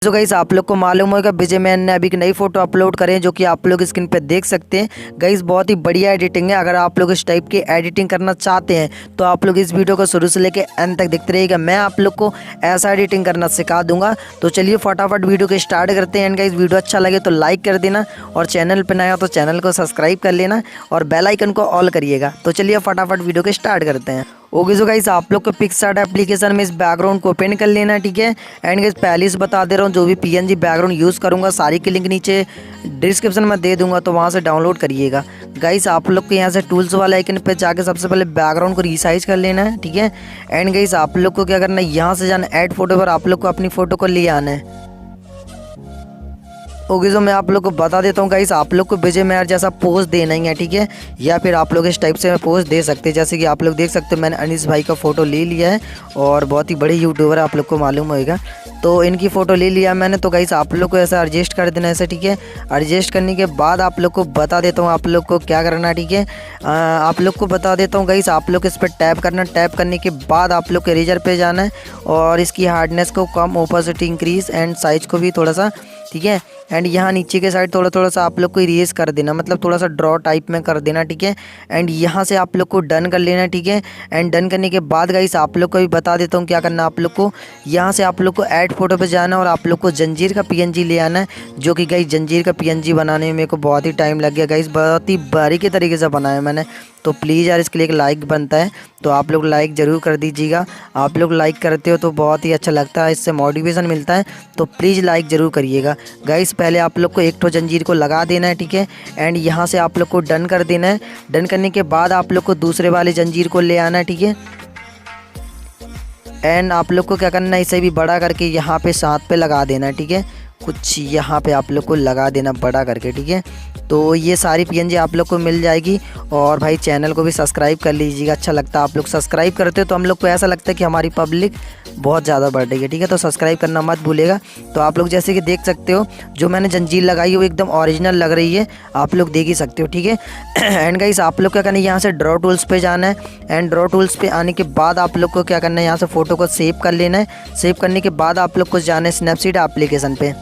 तो गाइस आप लोग को मालूम होगा विजय महर ने अभी एक नई फोटो अपलोड करे हैं जो कि आप लोग स्क्रीन पे देख सकते हैं। गाइस बहुत ही बढ़िया एडिटिंग है। अगर आप लोग इस टाइप की एडिटिंग करना चाहते हैं तो आप लोग इस वीडियो को शुरू से लेके एंड तक देखते रहिएगा। मैं आप लोग को ऐसा एडिटिंग करना सिखा दूंगा। तो चलिए फटाफट वीडियो को स्टार्ट करते हैं। एंड गाइस वीडियो अच्छा लगे तो लाइक कर देना और चैनल पर नया हो तो चैनल को सब्सक्राइब कर लेना और बेल आइकन को ऑल करिएगा। तो चलिए फटाफट वीडियो को स्टार्ट करते हैं। ओके सो गाइस आप लोग को पिक्सार्ट एप्लीकेशन में इस बैकग्राउंड को ओपन कर लेना है, ठीक है। एंड गाइस पहले से बता दे रहा हूँ जो भी पीएनजी बैकग्राउंड यूज़ करूँगा सारी की लिंक नीचे डिस्क्रिप्शन में दे दूंगा, तो वहाँ से डाउनलोड करिएगा। गाइस आप लोग को यहाँ से टूल्स वाला आइकन पे जाके सबसे पहले बैकग्राउंड को रीसाइज कर लेना है, ठीक है। एंड गाइस आप लोग को क्या करना है, यहाँ से जाना ऐड फोटो पर आप लोग को अपनी फ़ोटो को ले आना है। ओके सो मैं आप लोग को बता देता हूँ गाइस, आप लोग को विजय महर जैसा पोज देना ही है, ठीक है। या फिर आप लोग इस टाइप से पोज दे सकते हैं। जैसे कि आप लोग देख सकते हो मैंने अनीस भाई का फ़ोटो ले लिया है और बहुत ही बड़े यूट्यूबर है, आप लोग को मालूम होगा। तो इनकी फ़ोटो ले लिया मैंने। तो गाइस आप लोग को ऐसा एडजस्ट कर देना ऐसे, ठीक है। एडजस्ट करने के बाद आप लोग को बता देता हूँ आप लोग को क्या करना है, ठीक है। आप लोग को बता देता हूँ गाइस, आप लोग इस पर टैप करना। टैप करने के बाद आप लोग को इरेजर पे जाना है और इसकी हार्डनेस को कम, ओपेसिटी इंक्रीज एंड साइज को भी थोड़ा सा, ठीक है। एंड यहाँ नीचे के साइड थोड़ा सा आप लोग को इरेज कर देना, मतलब थोड़ा सा ड्रॉ टाइप में कर देना, ठीक है। एंड यहाँ से आप लोग को डन कर लेना, ठीक है। एंड डन करने के बाद गाइस आप लोग को भी बता देता हूँ क्या करना। आप लोग को यहाँ से आप लोग को ऐड फोटो पे जाना और आप लोग को जंजीर का पीएनजी ले आना है, जो कि गाइस जंजीर का पीएनजी बनाने में मेरे को बहुत ही टाइम लग गया गाइस, बहुत ही बारीकी तरीके से बनाया मैंने। तो प्लीज़ यार इसके लिए एक लाइक बनता है, तो आप लोग लाइक ज़रूर कर दीजिएगा। आप लोग लाइक करते हो तो बहुत ही अच्छा लगता है, इससे मोटिवेशन मिलता है। तो प्लीज़ लाइक ज़रूर करिएगा गाइस। पहले आप लोग को एक तो जंजीर को लगा देना है, ठीक है। एंड यहाँ से आप लोग को डन कर देना है। डन करने के बाद आप लोग को दूसरे वाले जंजीर को ले आना है, ठीक है। एंड आप लोग को क्या करना है, इसे भी बड़ा करके यहाँ पे साथ पे लगा देना है, ठीक है। कुछ यहाँ पे आप लोग को लगा देना बड़ा करके, ठीक है। तो ये सारी पीएनजी आप लोग को मिल जाएगी। और भाई चैनल को भी सब्सक्राइब कर लीजिएगा, अच्छा लगता है आप लोग सब्सक्राइब करते हो तो हम लोग को ऐसा लगता है कि हमारी पब्लिक बहुत ज़्यादा बढ़ रही है, ठीक है। तो सब्सक्राइब करना मत भूलेगा। तो आप लोग जैसे कि देख सकते हो जो मैंने जंजीर लगाई है वो एकदम ओरिजिनल लग रही है, आप लोग देख ही सकते हो, ठीक है। एंड गाइस आप लोग क्या करना है, यहाँ से ड्रॉ टूल्स पे जाना है। एंड ड्रॉ टूल्स पे आने के बाद आप लोग को क्या करना है, यहाँ से फ़ोटो को सेव कर लेना है। सेव करने के बाद आप लोग को जाना है स्नैपसीड एप्लीकेशन पे।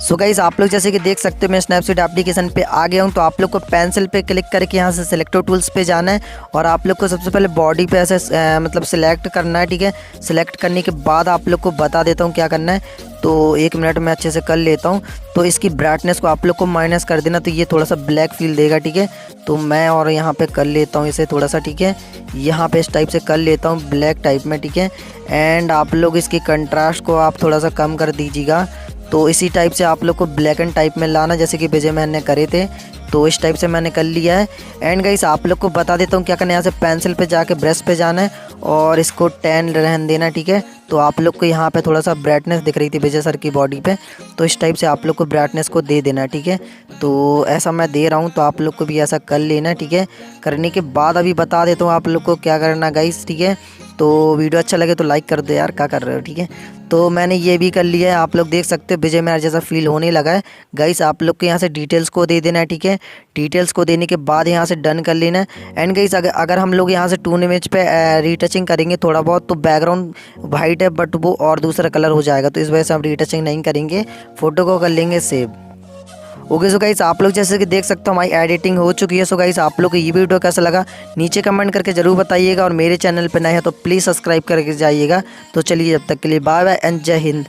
सो गाइस आप लोग जैसे कि देख सकते हो मैं स्नैपसीड एप्लीकेशन पे आ गया हूँ। तो आप लोग को पेंसिल पे क्लिक करके यहाँ से सिलेक्ट टूल्स पे जाना है और आप लोग को सबसे पहले बॉडी पे ऐसे मतलब सिलेक्ट करना है, ठीक है। सिलेक्ट करने के बाद आप लोग को बता देता हूँ क्या करना है। तो एक मिनट में अच्छे से कर लेता हूँ। तो इसकी ब्राइटनेस को आप लोग को माइनस कर देना, तो ये थोड़ा सा ब्लैक फील देगा, ठीक है। तो मैं और यहाँ पे कर लेता हूँ इसे थोड़ा सा, ठीक है। यहाँ पे इस टाइप से कर लेता हूँ ब्लैक टाइप में, ठीक है। एंड आप लोग इसकी कंट्रास्ट को आप थोड़ा सा कम कर दीजिएगा। तो इसी टाइप से आप लोग को ब्लैक एंड टाइप में लाना, जैसे कि विजय महर ने करे थे। तो इस टाइप से मैंने कर लिया है। एंड गाइस आप लोग को बता देता हूँ क्या करना है, यहाँ से पेंसिल पे जाके ब्रश पे जाना है और इसको 10 रहने देना, ठीक है। तो आप लोग को यहाँ पे थोड़ा सा ब्राइटनेस दिख रही थी विजय सर की बॉडी पे, तो इस टाइप से आप लोग को ब्राइटनेस को दे देना, ठीक है। तो ऐसा मैं दे रहा हूँ, तो आप लोग को भी ऐसा कर लेना, ठीक है। करने के बाद अभी बता देता हूँ आप लोग को क्या करना गाइस, ठीक है। तो वीडियो अच्छा लगे तो लाइक कर दो यार, क्या कर रहे हो, ठीक है। तो मैंने ये भी कर लिया है, आप लोग देख सकते हो विजय महर जैसा फील होने लगा है गाइस। आप लोग को यहाँ से डिटेल्स को दे देना है, ठीक है। डिटेल्स को देने के बाद यहाँ से डन कर लेना है। एंड गाइस अगर हम लोग यहाँ से टून इमेज पे रीटचिंग करेंगे थोड़ा बहुत, तो बैकग्राउंड वाइट है बट वो और दूसरा कलर हो जाएगा, तो इस वजह से हम रीटचिंग नहीं करेंगे, फ़ोटो को कर लेंगे सेव। ओके सो गाइस आप लोग जैसे कि देख सकते हो हमारी एडिटिंग हो चुकी है। सो गाइस आप लोग को ये वीडियो कैसा लगा नीचे कमेंट करके ज़रूर बताइएगा और मेरे चैनल पर नए हैं तो प्लीज़ सब्सक्राइब करके जाइएगा। तो चलिए जब तक के लिए बाय बाय एंड जय हिंद।